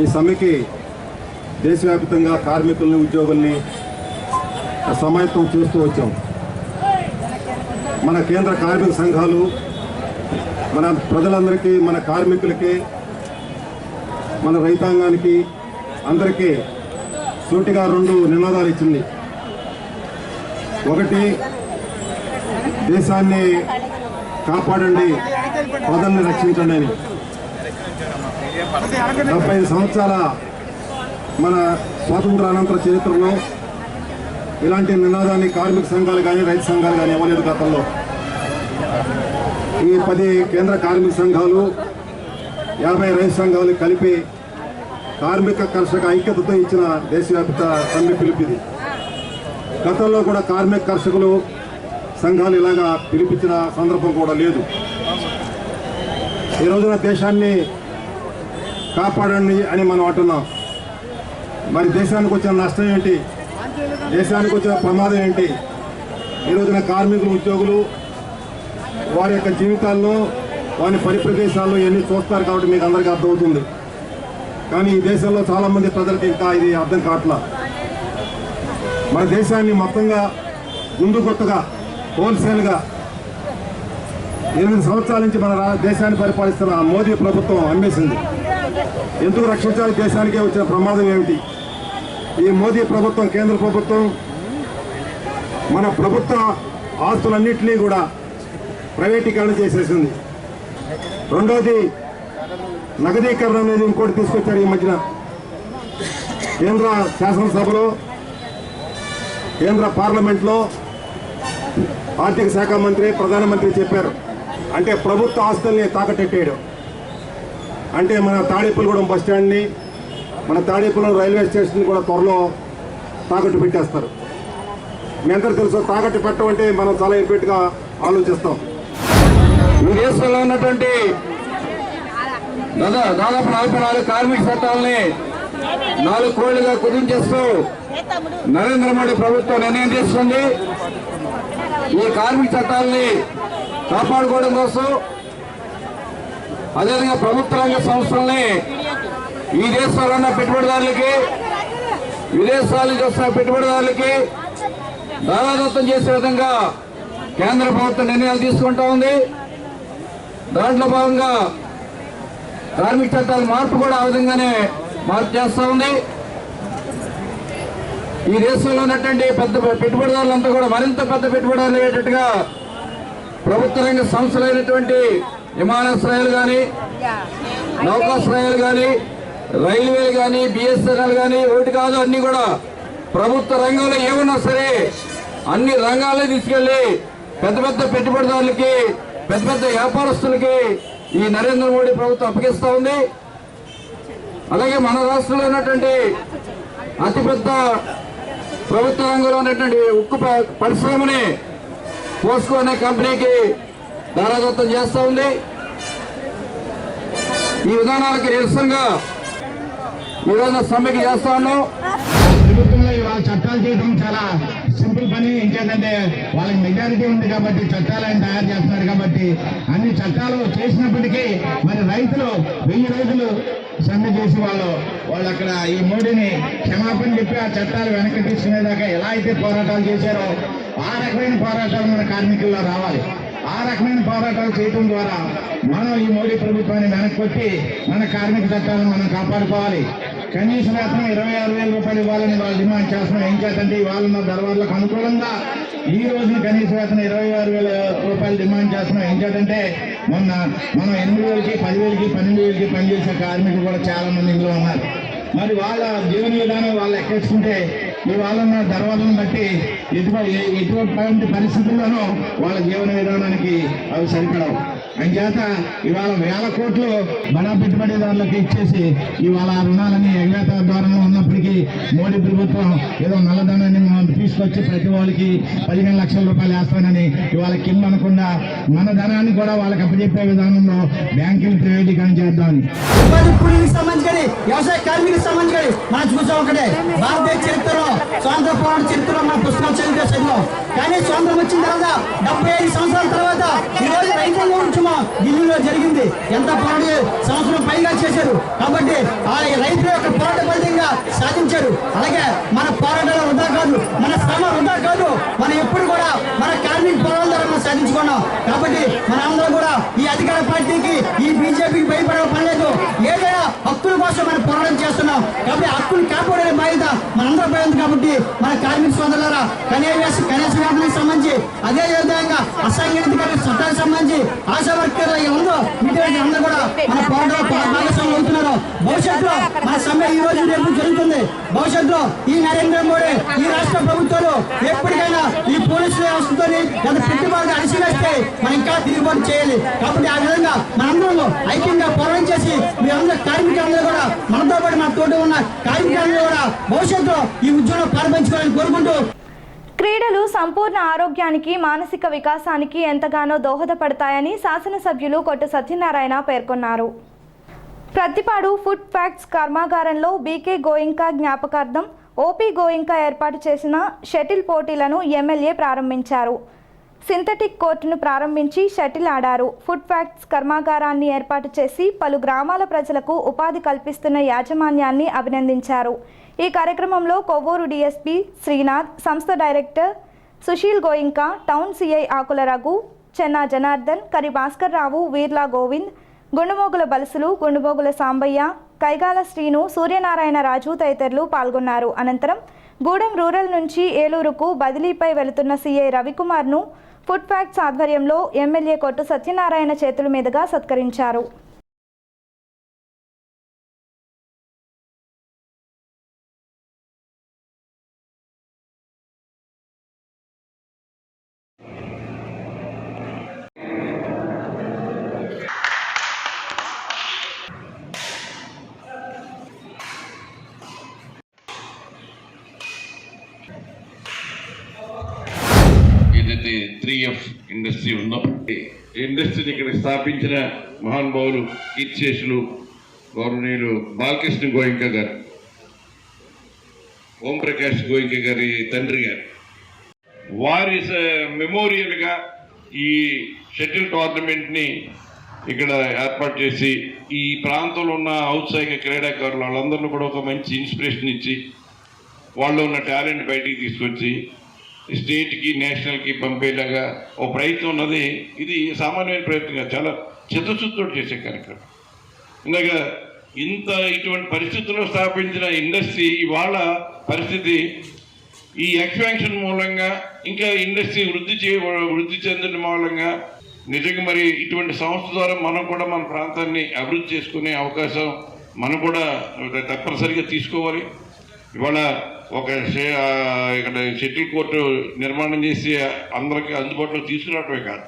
ఈ సమ్మెకి దేశవ్యాప్తంగా కార్మికుల్ని, ఉద్యోగుల్ని సమాయత్తం చేస్తూ వచ్చాం. మన కేంద్ర కార్మిక సంఘాలు మన ప్రజలందరికీ, మన కార్మికులకి, మన రైతాంగానికి అందరికీ సూటిగా 2 నినాదాలు ఇచ్చింది. ఒకటి, దేశాన్ని కాపాడండి, ప్రజల్ని రక్షించండి అని. 75 సంవత్సరాల మన స్వాతంత్ర అనంతర చరిత్రలో ఇలాంటి నినాదాన్ని కార్మిక సంఘాలు కానీ రైతు సంఘాలు కానీ ఇవ్వలేదు గతంలో. ఈ 10 కేంద్ర కార్మిక సంఘాలు 50 రైతు సంఘాలు కలిపి కార్మిక కర్షక ఐక్యతతో ఇచ్చిన దేశవ్యాప్త సమ్మె పిలుపుది. గతంలో కూడా కార్మిక కర్షకులు సంఘాలు ఇలాగా పిలిపించిన సందర్భం కూడా లేదు. ఈ రోజున దేశాన్ని కాపాడండి అని మనం అంటున్నాం. మరి దేశానికి వచ్చిన నష్టం ఏంటి, దేశానికి వచ్చిన ప్రమాదం ఏంటి? ఈ రోజున కార్మికులు, ఉద్యోగులు వారి యొక్క జీవితాల్లో, వారి పని ప్రదేశాల్లో ఇవన్నీ చూస్తారు కాబట్టి మీకు అందరికీ అర్థమవుతుంది. కానీ ఈ దేశంలో చాలామంది ప్రజలకు ఇంకా ఇది అర్థం కావట్లా. మన దేశాన్ని మొత్తంగా ముందు కొత్తగా హోల్సేల్గా 8 సంవత్సరాల నుంచి మన దేశాన్ని పరిపాలిస్తున్న మోదీ ప్రభుత్వం అమ్మేసింది. ఎందుకు రక్షించాలి? దేశానికే వచ్చిన ప్రమాదం ఏమిటి? ఈ మోదీ ప్రభుత్వం, కేంద్ర ప్రభుత్వం మన ప్రభుత్వ ఆస్తులన్నింటినీ కూడా ప్రైవేటీకరణ చేసేసింది. రెండోది, నగదీకరణ అనేది ఇంకోటి తీసుకొచ్చారు ఈ మధ్యన. కేంద్ర శాసనసభలో, కేంద్ర పార్లమెంట్లో ఆర్థిక శాఖ మంత్రి, ప్రధానమంత్రి చెప్పారు. అంటే ప్రభుత్వ ఆస్తుల్ని తాకట్టెట్టేయడం. అంటే మన తాడేపల్లిగూడెం బస్ స్టాండ్ని, మన తాడేపల్లిగూడెం రైల్వే స్టేషన్ కూడా త్వరలో తాకట్టు పెట్టేస్తారు. మీ అందరూ తెలుసు, తాకట్టు పెట్టడం అంటే మనం చాలా ఇంపెట్గా ఆలోచిస్తాం. ఈ దేశంలో ఉన్నటువంటి దాదాపు 44 కార్మిక చట్టాలని 4 కోళ్లుగా కుదించేస్తూ నరేంద్ర మోడీ ప్రభుత్వం నిర్ణయం తీసుకుంది. ఈ కార్మిక చట్టాలని కాపాడుకోవడం కోసం, అదేవిధంగా ప్రభుత్వ రంగ సంస్థల్ని ఈ దేశంలో ఉన్న పెట్టుబడిదారులకి, విదేశాల నుంచి వస్తున్న పెట్టుబడిదారులకి దారాదత్తం చేసే విధంగా కేంద్ర ప్రభుత్వం నిర్ణయాలు తీసుకుంటా ఉంది. దాంట్లో భాగంగా కార్మిక చట్టాల మార్పు కూడా ఆ విధంగానే మార్పు చేస్తూ ఉంది. ఈ దేశంలో ఉన్నటువంటి పెద్ద పెట్టుబడిదారులంతా కూడా మరింత పెద్ద పెట్టుబడిదారులు అయ్యేటట్టుగా ప్రభుత్వ రంగ సంస్థలైనటువంటి విమానాశ్రయాలు కానీ, నౌకాశ్రయాలు కానీ, రైల్వేలు కానీ, బిఎస్ఎన్ఎల్ కానీ, ఒకటి కాదు అన్ని కూడా ప్రభుత్వ రంగంలో ఏమన్నా సరే అన్ని రంగాల్లో తీసుకెళ్లి పెద్ద పెద్ద పెట్టుబడిదారులకి, పెద్ద పెద్ద వ్యాపారస్తులకి ఈ నరేంద్ర మోడీ ప్రభుత్వం అప్పగిస్తూ ఉంది. అలాగే మన రాష్ట్రంలో ఉన్నటువంటి అతిపెద్ద ప్రభుత్వ రంగంలో ఉన్నటువంటి ఉక్కు పరిశ్రమని పోస్కో అనే కంపెనీకి దారాదత్తం చేస్తూ ఉంది. ఈ విధానాలకి నిరసనగా ఈరోజు సమ్మెకి చేస్తా ఉన్నాం. ప్రభుత్వంలో ఇవాళ చట్టాలు చేయడం చాలా సింపుల్ పని. ఇంకేంటంటే వాళ్ళకి మెజారిటీ ఉంది కాబట్టి చట్టాలు ఆయన తయారు చేస్తున్నారు కాబట్టి అన్ని చట్టాలు చేసినప్పటికీ మరి రైతులు 1000 రోజులు సమ్మె చేసి వాళ్ళు అక్కడ ఈ మోడీని క్షమాపణ చెప్పి ఆ చట్టాలు వెనక్కి తీసుకునేదాకా ఎలా అయితే పోరాటాలు చేశారో ఆ రకమైన పోరాటాలు మన కార్మికుల్లో రావాలి. ఆ రకమైన పోరాటాలు చేయడం ద్వారా మనం ఈ మోడీ ప్రభుత్వాన్ని వెనక్కి కొట్టి మన కార్మిక చట్టాలను మనం కాపాడుకోవాలి. కనీస వేతనం 26,000 రూపాయలు ఇవ్వాలని వాళ్ళు డిమాండ్ చేస్తున్నాం. ఏం చేతంటే ఇవాళ ఉన్న దళవారులకు అనుకూలంగా ఈ రోజున కనీస వేతనం 26,000 రూపాయలు డిమాండ్ చేస్తున్నాం. ఏం చేతంటే మొన్న మనం 8,000కి, 10,000కి, 12,000కి పనిచేసే కార్మికులు కూడా చాలా మంది ఇందులో ఉన్నారు. మరి వాళ్ళ జీవన విధానం వాళ్ళు ఎక్కించుకుంటే ఇవాళ ఉన్న దర్వాలను బట్టి ఎటువంటి పరిస్థితుల్లోనూ వాళ్ళ జీవన విధానానికి అవి సరిపడవు. అంచేత ఇవాళ 1000 కోట్లు బడా పెట్టుబడిదారులకు ఇచ్చేసి ఇవాళ ఆ రుణాలని ఎగవేత ద్వారంలో ఉన్నప్పటికీ మోడీ ప్రభుత్వం ఏదో నల్లధనాన్ని తీసుకొచ్చి ప్రతి వాళ్ళకి 15 లక్షల రూపాయలు వేస్తానని ఇవాళ కింద అనకుండా మన ధనాన్ని కూడా వాళ్ళకి అప్పచెప్పే విధానంలో బ్యాంకులు ప్రైవేటీకరణ చేద్దామని. ఉపాధి కూలీలకు సంబంధించి, వ్యవసాయ కార్మికులకు సంబంధించి మనం చూసాం. ఒకటే భారతదేశ చరిత్రలో, స్వాతంత్ర పోరాట చరిత్రలో మన పుస్తకాలు చదివాం. కానీ స్వాతంత్రం వచ్చిన తర్వాత 75 సంవత్సరాల తర్వాత ఈ రోజు రైతాంగం ఉద్యమం ఢిల్లీలో జరిగింది. ఎంత పోరాట సంవత్సరం పైగా చేశారు. కాబట్టి ఆ రైతుల యొక్క పోరాట ఫలితంగా సాధించారు. అలాగే మన పోరాటాలు వృధా కాదు, మన శ్రమ వృధా కాదు. మనం ఎప్పుడు కూడా మన కార్మిక పోరాటాల ద్వారా మనం సాధించుకున్నాం. కాబట్టి మనందరం కూడా ఈ అధికార పార్టీకి, ఈ బీజేపీకి భయపడే పని లేదు. ఏదైనా హక్కుల కోసం మనం పోరాటం చేస్తున్నాం. కాబట్టి హక్కులు కాపాడే బాధ్యత మనందరూ ఉపయోగింది కాబట్టి మన కార్మిక సోదరులారా కనీస వేతనానికి సంబంధించి అదే విధంగా అసంఘటిత చట్టానికి సంబంధించి ఆశా వర్కర్లు అందరూ కూడా మన పోరాటంలో భాగస్వాములు అవుతున్నారు. భవిష్యత్తులో మన సమ్మె ఈ రోజు రేపు జరుగుతుంది. భవిష్యత్తులో ఈ నరేంద్ర మోడీ ఈ రాష్ట్ర ప్రభుత్వాలు ఎప్పటికైనా ఈ పోలీసు వ్యవస్థతో గత పెట్టుబడి అణిచివేస్తే మనం ఇంకా తిరుగుబాటు చేయాలి. కాబట్టి ఆ విధంగా మనందరూ ఐక్యంగా పోరాటం చేసి మీరందరూ కార్మికులందరూ కూడా మనతో పాటు మన తోటి ఉన్న కార్మికులందరూ కూడా భవిష్యత్తులో ఈ ఉద్యోగం ప్రారంభించుకోవాలని కోరుకుంటూ క్రీడలు సంపూర్ణ ఆరోగ్యానికి మానసిక వికాసానికి ఎంతగానో దోహదపడతాయని శాసనసభ్యులు కొట్టు సత్యనారాయణ పేర్కొన్నారు. ప్రతిపాడు ఫుడ్ ఫ్యాక్ట్స్ కర్మాగారంలో బీకే గోయింకా జ్ఞాపకార్థం ఓపీ గోయింకా ఏర్పాటు చేసిన షటిల్ పోటీలను ఎమ్మెల్యే ప్రారంభించారు. సింథటిక్ కోర్టును ప్రారంభించి షటిల్ ఆడారు. ఫుడ్ ఫ్యాక్ట్స్ కర్మాగారాన్ని ఏర్పాటు చేసి పలు గ్రామాల ప్రజలకు ఉపాధి కల్పిస్తున్న యాజమాన్యాన్ని అభినందించారు. ఈ కార్యక్రమంలో కొవ్వూరు డీఎస్పీ శ్రీనాథ్, సంస్థ director Sushil Goenka, town CI Akula Raghu, Chenna Janardhan, Kari Bhaskar రావు, వీర్లా గోవింద్, గుండుమోగుల బలుసులు, గుండుమోగుల సాంబయ్య, కైగాల శ్రీను, సూర్యనారాయణ రాజు తదితరులు పాల్గొన్నారు. అనంతరం గూడెం రూరల్ నుంచి ఏలూరుకు బదిలీపై వెళుతున్న సిఐ రవికుమార్ను ఫుడ్ ఫ్యాక్ట్స్ ఆధ్వర్యంలో ఎమ్మెల్యే కొట్టు సత్యనారాయణ చేతుల మీదుగా సత్కరించారు. ఏదైతే 3F ఇండస్ట్రీ ఉందో ఇండస్ట్రీని ఇక్కడ స్థాపించిన మహానుభావులు కీర్తిశేషులు గౌరవనీయులు బాలకృష్ణ గోయింకా గారు, ఓంప్రకాష్ గోయింకా గారి తండ్రి గారు, వారి మెమోరియల్గా ఈ షటిల్ టోర్నమెంట్ని ఇక్కడ ఏర్పాటు చేసి ఈ ప్రాంతంలో ఉన్న ఔత్సాహిక క్రీడాకారులు వాళ్ళందరినీ కూడా ఒక మంచి ఇన్స్పిరేషన్ ఇచ్చి వాళ్ళు ఉన్న టాలెంట్ బయటికి తీసుకొచ్చి స్టేట్కి నేషనల్కి పంపేలాగా ఒక ప్రయత్నం ఉన్నది. ఇది సామాన్యమైన ప్రయత్నంగా చాలా చిత్తశుద్ధితో చేసే కార్యక్రమం. ఇందాక ఇటువంటి పరిస్థితుల్లో స్థాపించిన ఇండస్ట్రీ ఇవాళ పరిస్థితి ఈ ఎక్స్పాన్షన్ మూలంగా ఇంకా ఇండస్ట్రీ వృద్ధి చెందడం మూలంగా నిజంగా మరి ఇటువంటి సంస్థ ద్వారా మనం కూడా మన ప్రాంతాన్ని అభివృద్ధి చేసుకునే అవకాశం మనం కూడా తప్పనిసరిగా తీసుకోవాలి. ఇవాళ ఒక ఇక్కడ షటిల్ కోర్టు నిర్మాణం చేసి అందరికీ అందుబాటులో తీసుకురావటమే కాదు,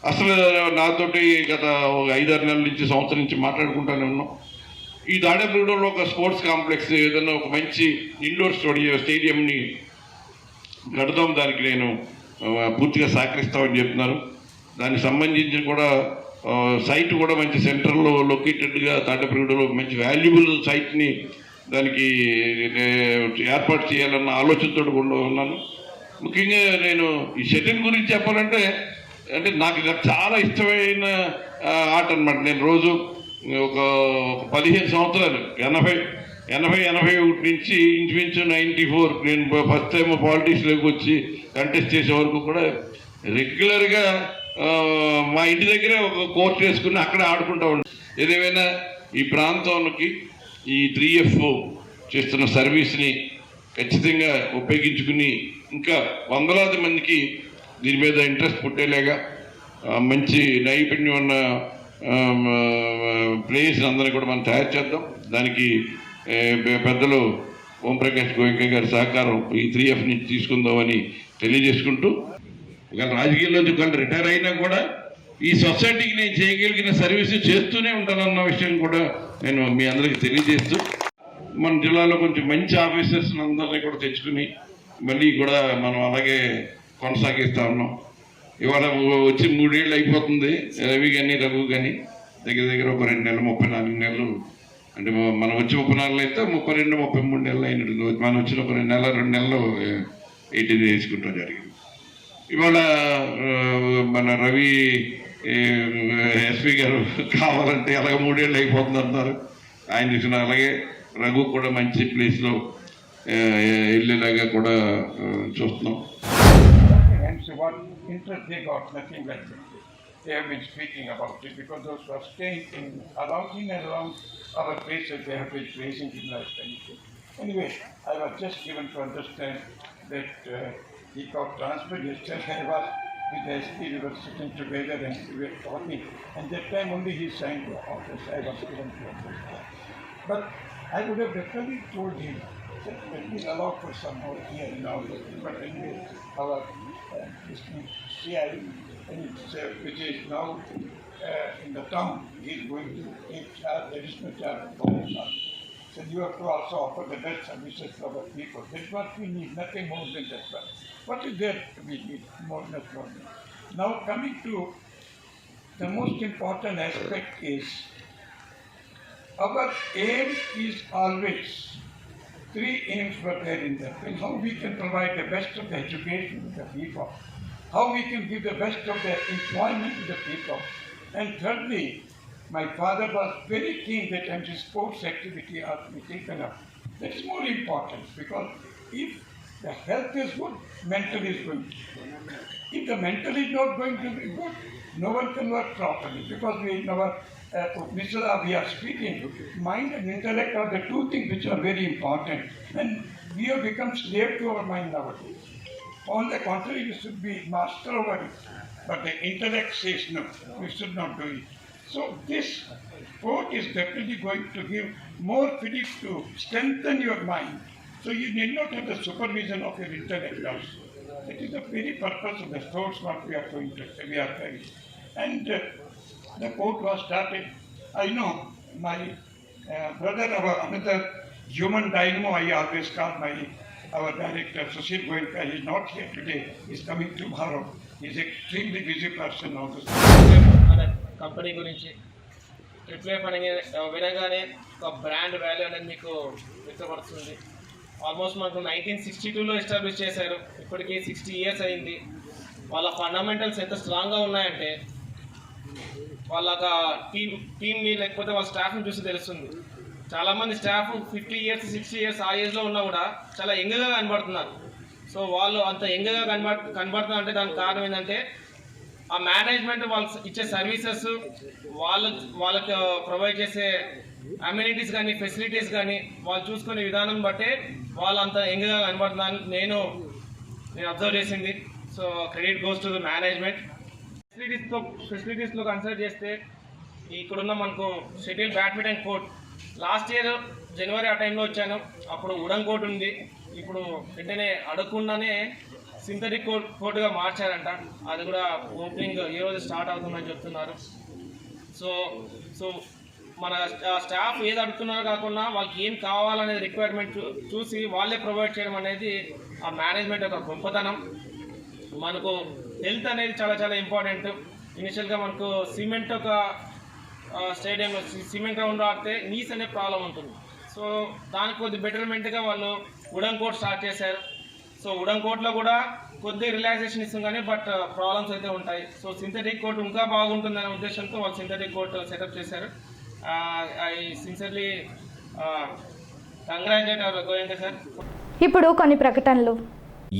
అసలు నాతోటి గత 5-6 నెలల నుంచి సంవత్సరం నుంచి మాట్లాడుకుంటూనే ఉన్నాం. ఈ దాడేపల్లిగూడెంలో ఒక స్పోర్ట్స్ కాంప్లెక్స్ ఏదైనా ఒక మంచి ఇండోర్ స్టేడియంని కడదాం, దానికి నేను పూర్తిగా సహకరిస్తామని చెప్తున్నారు. దానికి సంబంధించి కూడా సైట్ కూడా మంచి సెంటర్లో లొకేటెడ్గా తాడేపల్లిగూడెంలో మంచి వాల్యుబుల్ సైట్ని దానికి ఏర్పాటు చేయాలన్న ఆలోచనతో కూడా ఉన్నాను. ముఖ్యంగా నేను ఈ షటిల్ గురించి చెప్పాలంటే నాకు చాలా ఇష్టమైన ఆట అనమాట. నేను రోజు ఒక 15 సంవత్సరాలు 80-81 నుంచి ఇంచుమించు 94 నేను ఫస్ట్ టైం పాలిటిక్స్లోకి వచ్చి కంటెస్ట్ చేసే వరకు కూడా రెగ్యులర్గా మా ఇంటి దగ్గరే ఒక కోర్ట్ వేసుకుని అక్కడ ఆడుకుంటూ ఉంటాను. ఏదేమైనా ఈ ప్రాంతానికి ఈ 3F చేస్తున్న సర్వీస్ని ఖచ్చితంగా ఉపయోగించుకుని ఇంకా వందలాది మందికి దీని మీద ఇంట్రెస్ట్ పుట్టేలాగా మంచి నైపుణ్యం ఉన్న ప్లేయర్స్ అందరినీ కూడా మనం తయారు చేద్దాం. దానికి పెద్దలు ఓంప్రకాష్ గోయింకా గారి సహకారం ఈ 3F నుంచి తీసుకుందామని తెలియజేసుకుంటూ, ఒకవేళ రాజకీయాల్లోంచి ఒకవేళ రిటైర్ అయినా కూడా ఈ సొసైటీకి నేను చేయగలిగిన సర్వీస్ చేస్తూనే ఉంటానన్న విషయం కూడా నేను మీ అందరికీ తెలియజేస్తూ, మన జిల్లాలో కొంచెం మంచి ఆఫీసర్స్ అందరినీ కూడా తెచ్చుకుని మళ్ళీ కూడా మనం అలాగే కొనసాగిస్తూ ఉన్నాం. ఇవాళ వచ్చి 3 ఏళ్ళు అయిపోతుంది. రవి కానీ రఘు కానీ దగ్గర ఒక 2 నెలలు 34 నెలలు, అంటే మనం వచ్చి 34 అయితే 32-33 నెలలు అయినట్టు. మనం వచ్చిన ఒక 2 నెలలు 18 వేసుకుంటాం జరిగింది. ఇవాళ మన రవి ఎస్పీ గారు కావాలంటే అలాగే 3 ఏళ్ళు అయిపోతుంది అంటున్నారు. ఆయన చూసిన అలాగే రఘు కూడా మంచి ప్లేస్లో వెళ్ళేలాగా కూడా చూస్తున్నాం. What interest they got, nothing like that. They have been speaking about it because those who are staying in and around other places, they have been raising in life anything. Anyway, I was just given to understand that he got transferred yesterday. I was with the SP, we were sitting together and we were talking. And that time only he signed the office. I was given to understand. But I would have definitely told him that let me allow for some more here and now. But anyway, our CI, which is now in the town, he is going to take charge, additional charge of police officer. So you have to also offer the best services to our people. That's what we need, nothing more than that. What is there we need more than that? Now coming to the most important aspect is our aim is always, three aims were there in that. And how we can provide the best of the education to the people, how we can give the best of the employment to the people. And thirdly, my father was very keen that anti-sports activity ought to be taken up. That's more important because if the health is good, mental is good. If the mental is not going to be good, no one can work properly because we are speaking. Mind and intellect are the two things which are very important. And we have become slave to our mind nowadays. On the contrary, we should be master over it. But the intellect says no, we should not do it. So this sport is definitely going to give more fitness to strengthen your mind. So you need not have the supervision of your intellect also. That is the very purpose of the sports what we are going to carry. And the sport was started. I know my brother, another human dynamo, I always call our director, Sushil Goenka, he is not here today, he is coming tomorrow. He is extremely busy person also. Company గురించి ట్రిప్లెఫ్ అని వినగానే ఒక brand value అనేది మీకు వ్యక్తపడుతుంది. Almost మనకు 1962లో establish చేశారు, ఇప్పటికీ 60 years అయింది. వాళ్ళ ఫండమెంటల్స్ ఎంత స్ట్రాంగ్గా ఉన్నాయంటే వాళ్ళ టీమ్ని లేకపోతే వాళ్ళ స్టాఫ్ని చూసి తెలుస్తుంది. చాలామంది స్టాఫ్ 50 years 60 years ఆ ఏజ్లో ఉన్నా కూడా చాలా యంగ్గా కనబడుతున్నారు. సో వాళ్ళు అంత యంగ్గా కనబడుతున్నారు అంటే దానికి కారణం ఏంటంటే ఆ మేనేజ్మెంట్ వాళ్ళకి ఇచ్చే సర్వీసెస్, వాళ్ళకి ప్రొవైడ్ చేసే అమ్యూనిటీస్ కానీ ఫెసిలిటీస్ కానీ వాళ్ళు చూసుకునే విధానం బట్టే వాళ్ళు అంత యంగ్గా కనబడుతున్నారు నేను అబ్జర్వ్ చేసింది. So credit goes to the management. ఫెసిలిటీస్లో కన్సిడర్ చేస్తే ఇక్కడున్న మనకు shuttle badminton court last year జనవరి ఆ టైంలో వచ్చాను, అప్పుడు వుడన్ కోర్ట్ ఉంది. ఇప్పుడు వెంటనే అడగకుండానే సింథటిక్ కోర్టుగా మార్చారంట. అది కూడా ఓపెనింగ్ ఈ రోజు స్టార్ట్ అవుతుందని చెప్తున్నారు. సో మన స్టాఫ్ ఏది అడుగుతున్నారో కాకుండా వాళ్ళకి ఏం కావాలనేది రిక్వైర్మెంట్ చూసి వాళ్ళే ప్రొవైడ్ చేయడం అనేది ఆ మేనేజ్మెంట్ యొక్క గొప్పతనం. మనకు హెల్త్ అనేది చాలా చాలా ఇంపార్టెంట్. ఇనిషియల్గా మనకు సిమెంట్ ఒక స్టేడియంలో సిమెంట్ గ్రౌండ్లో ఆడితే నీస్ అనే ప్రాబ్లం ఉంటుంది. సో దానికి కొద్ది బెటర్మెంట్గా వాళ్ళు వుడన్ కోర్ట్ స్టార్ట్ చేశారు. సో వుడన్ కోర్ట్లో కూడా కొద్ది రిలాక్సేషన్ ఇస్తుంది కానీ బట్ ప్రాబ్లమ్స్ అయితే ఉంటాయి. సో సింథటిక్ కోర్ట్ ఇంకా బాగుంటుందనే ఉద్దేశంతో వాళ్ళు సింథటిక్ కోర్ట్ సెటప్ చేశారు. I sincerely congratulate hour Goenka sir. ఇప్పుడు కొన్ని ప్రకటనలు.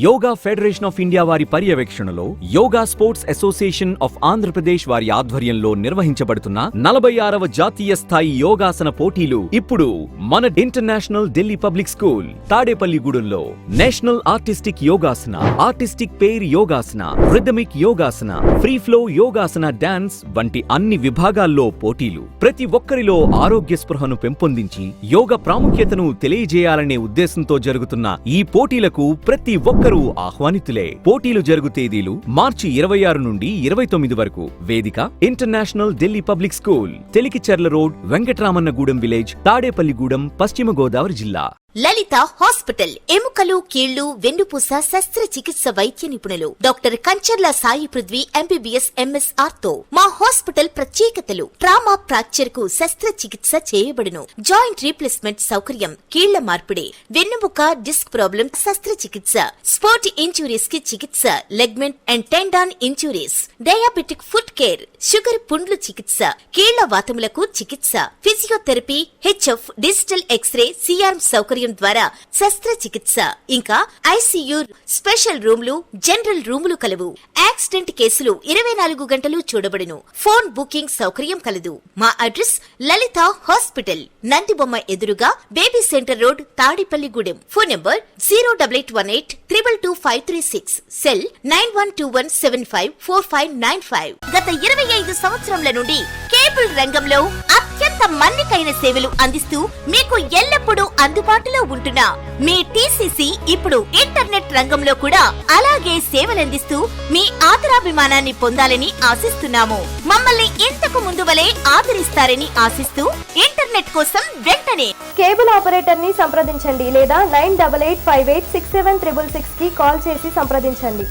యోగా ఫెడరేషన్ ఆఫ్ ఇండియా వారి పర్యవేక్షణలో yoga sports association of Andhra Pradesh వారి ఆధ్వర్యంలో నిర్వహించబడుతున్న 46వ జాతీయ స్థాయి యోగాసన పోటీలు ఇప్పుడు మన ఇంటర్నేషనల్ ఢిల్లీ పబ్లిక్ స్కూల్ తాడేపల్లిగూడెంలో నేషనల్ ఆర్టిస్టిక్ యోగాసన, ఆర్టిస్టిక్ పెయిర్ యోగాసన, రిథమిక్ యోగాసన, ఫ్రీ ఫ్లో యోగాసన డాన్స్ వంటి అన్ని విభాగాల్లో పోటీలు. ప్రతి ఒక్కరిలో ఆరోగ్య స్పృహను పెంపొందించి యోగ ప్రాముఖ్యతను తెలియజేయాలనే ఉద్దేశంతో జరుగుతున్న ఈ పోటీలకు ప్రతి ఒక్కరూ ఆహ్వానితులే. పోటీలు జరుగు తేదీలు మార్చి 26 నుండి 29 వరకు. వేదిక international Delhi public school, Telikicherla road, Venkataramannagudem village, Tadepalligudem, పశ్చిమ గోదావరి జిల్లా. లలిత హాస్పిటల్ ఎముకలు, కీళ్లు, వెన్నుపూస శస్త్రచికిత్స వైద్య నిపుణులు doctor Kancharla Sai Prithvi MBBS MSR తో మా హాస్పిటల్ ప్రత్యేకతలు: ట్రామా ఫ్రాక్చర్ కు శస్త్రచికిత్స చేయబడును, జాయింట్ రీప్లేస్మెంట్ సౌకర్యం, కీళ్ల మార్పిడి, వెన్నుముక డిస్క్ ప్రాబ్లం శస్త్రచికిత్స, స్పోర్ట్ ఇంజురీస్ కి చికిత్స, ligament and tendon injuries, diabetic foot care, sugar పుండ్లు చికిత్స, కీళ్ల వాతములకు చికిత్స, physiotherapy, HF, digital X ray, CRM సౌకర్యం సౌకర్యం ద్వారా శస్త్రచికిత్స ఇంకా ఐసీయూ, స్పెషల్ రూమ్లు, జనరల్ రూములు కలవు. యాక్సిడెంట్ కేసులు 24 గంటలు చూడబడును. ఫోన్ బుకింగ్ సౌకర్యం కలదు. మా అడ్రస్ లలిత హాస్పిటల్, నందిబొమ్మ ఎదురుగా, baby centre road, Tadepalligudem. Phone number 08818 222 cell 9121754595. గత 25 సంవత్సరముల నుండి కేబుల్ రంగంలో అత్యంత మన్నికైన సేవలు అందిస్తూ మీకు ఎల్లప్పుడూ అందుబాటులో ఉంటున్న మీ టీసీసీ ఇప్పుడు ఇంటర్నెట్ రంగంలో కూడా అలాగే సేవలందిస్తూ మీ ఆదరాభిమానాన్ని పొందాలని ఆశిస్తున్నాము. మమ్మల్ని ఇంతకు ముందు వలె ఆదరిస్తారని ఆశిస్తూ ఇంటర్నెట్ కోసం వెంటనే కేబుల్ ఆపరేటర్ ని సంప్రదించండి లేదా 9885867666 కి కాల్ చేసి సంప్రదించండి.